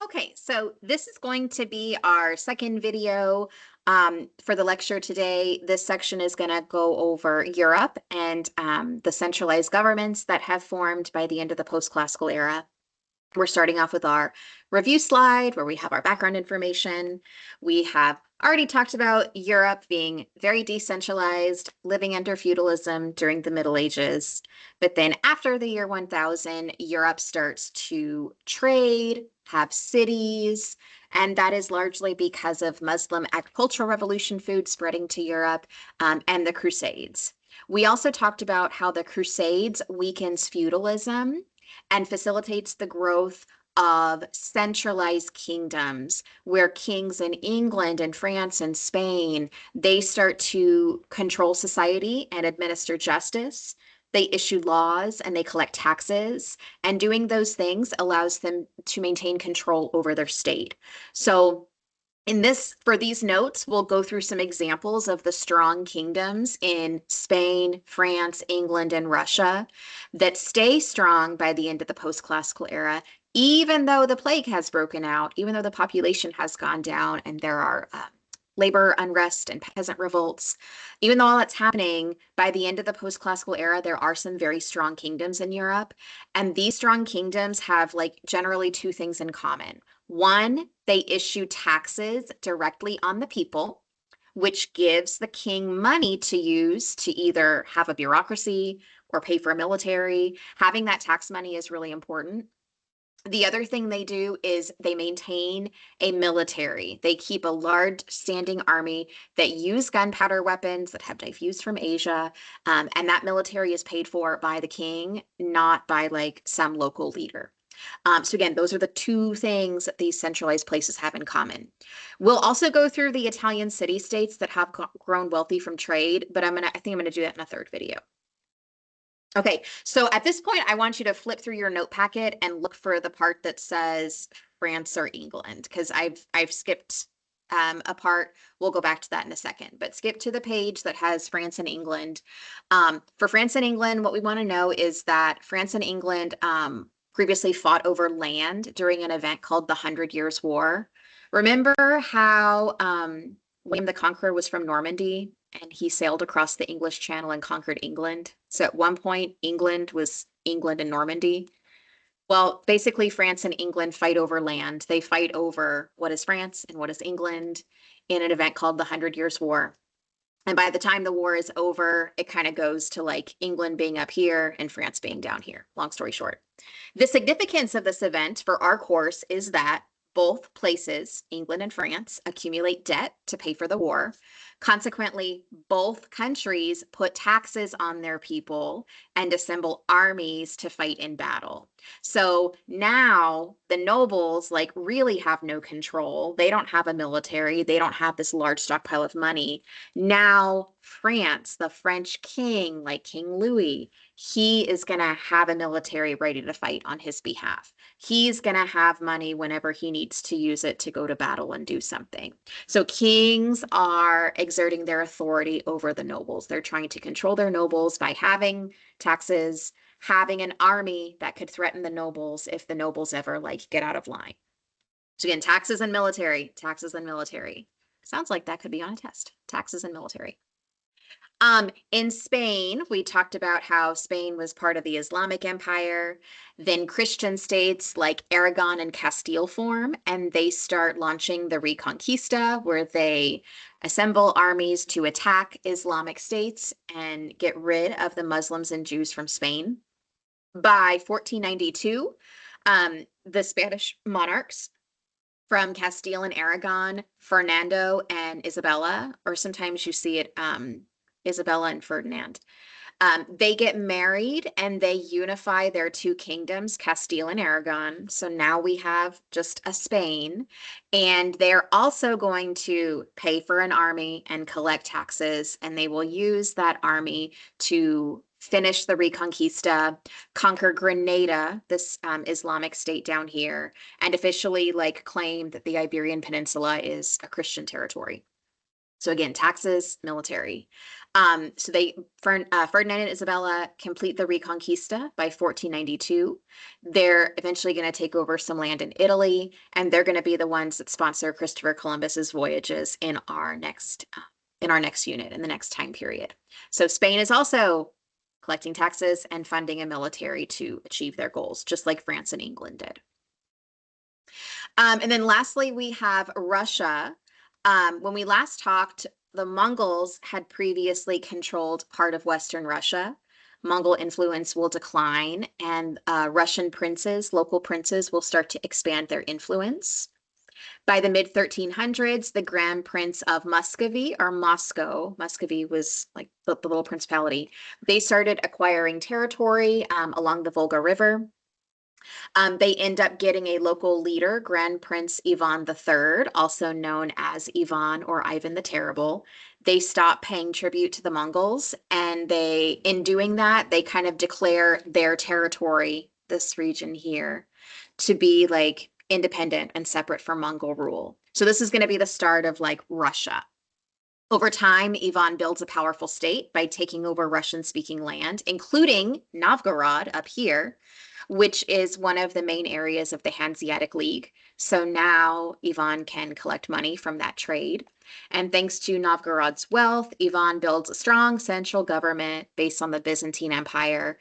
Okay, so this is going to be our second video for the lecture today. This section is going to go over Europe and the centralized governments that have formed by the end of the post-classical era. We're starting off with our review slide where we have our background information. We have already talked about Europe being very decentralized, living under feudalism during the Middle Ages. But then after the year 1000, Europe starts to trade, have cities, and that is largely because of Muslim agricultural revolution food spreading to Europe and the Crusades. We also talked about how the Crusades weakens feudalism and facilitates the growth of centralized kingdoms where kings in England and France and Spain, they start to control society and administer justice. They issue laws and they collect taxes, and doing those things allows them to maintain control over their state. So for these notes, we'll go through some examples of the strong kingdoms in Spain, France, England, and Russia that stay strong by the end of the post-classical era, even though the plague has broken out, even though the population has gone down and there are labor unrest and peasant revolts. Even though all that's happening, by the end of the post-classical era, there are some very strong kingdoms in Europe. And these strong kingdoms have generally two things in common. One, they issue taxes directly on the people, which gives the king money to use to either have a bureaucracy or pay for a military. Having that tax money is really important. The other thing they do is they maintain a military. They keep a large standing army that use gunpowder weapons that have diffused from Asia. And that military is paid for by the king, not by some local leader. So again, those are the two things that these centralized places have in common. We'll also go through the Italian city-states that have grown wealthy from trade, but I think I'm gonna do that in a third video. Okay, so at this point, I want you to flip through your note packet and look for the part that says France or England, because I've skipped a part. We'll go back to that in a second, but skip to the page that has France and England. For France and England, what we want to know is that France and England previously fought over land during an event called the 100 Years' War. Remember how William the Conqueror was from Normandy and he sailed across the English Channel and conquered England? So at one point, England was England and Normandy. Well, basically, France and England fight over land. They fight over what is France and what is England in an event called the 100 Years' War. And by the time the war is over, it kind of goes to England being up here and France being down here. Long story short. The significance of this event for our course is that both places, England and France, accumulate debt to pay for the war. Consequently, both countries put taxes on their people and assemble armies to fight in battle. So now the nobles really have no control. They don't have a military. They don't have this large stockpile of money. Now France, the French king, like King Louis, he is going to have a military ready to fight on his behalf. He's going to have money whenever he needs to use it to go to battle and do something. So kings are exerting their authority over the nobles. They're trying to control their nobles by having taxes, having an army that could threaten the nobles if the nobles ever get out of line. So again, taxes and military, taxes and military. Sounds like that could be on a test. Taxes and military. In Spain, we talked about how Spain was part of the Islamic Empire. Then Christian states like Aragon and Castile form, and they start launching the Reconquista, where they assemble armies to attack Islamic states and get rid of the Muslims and Jews from Spain. By 1492, the Spanish monarchs from Castile and Aragon, Fernando and Isabella, or sometimes you see it Isabella and Ferdinand. They get married and they unify their two kingdoms, Castile and Aragon. So now we have just a Spain. And they're also going to pay for an army and collect taxes. And they will use that army to finish the Reconquista, conquer Grenada, this Islamic state down here, and officially claim that the Iberian Peninsula is a Christian territory. So again, taxes, military. Ferdinand and Isabella complete the Reconquista by 1492. They're eventually going to take over some land in Italy, and they're going to be the ones that sponsor Christopher Columbus's voyages in our next unit in the next time period. So Spain is also collecting taxes and funding a military to achieve their goals, just like France and England did. And then lastly, we have Russia. When we last talked, the Mongols had previously controlled part of Western Russia. Mongol influence will decline, and Russian princes, local princes, will start to expand their influence. By the mid 1300s, the Grand Prince of Muscovy, or Moscow, Muscovy was like the little principality, they started acquiring territory along the Volga River. They end up getting a local leader, Grand Prince Ivan III, also known as Ivan or Ivan the Terrible. They stop paying tribute to the Mongols, and in doing that, they kind of declare their territory, this region here, to be like independent and separate from Mongol rule. So this is going to be the start of like Russia. Over time, Ivan builds a powerful state by taking over Russian-speaking land, including Novgorod up here, which is one of the main areas of the Hanseatic League. So now Ivan can collect money from that trade. And thanks to Novgorod's wealth, Ivan builds a strong central government based on the Byzantine Empire.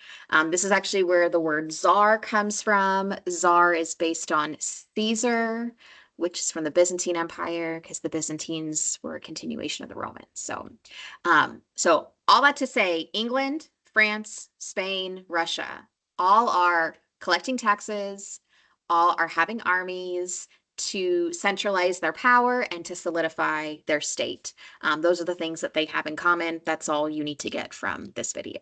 This is actually where the word Tsar comes from. Tsar is based on Caesar, which is from the Byzantine Empire, because the Byzantines were a continuation of the Romans. So all that to say, England, France, Spain, Russia, all are collecting taxes, all are having armies to centralize their power and to solidify their state. Those are the things that they have in common. That's all you need to get from this video.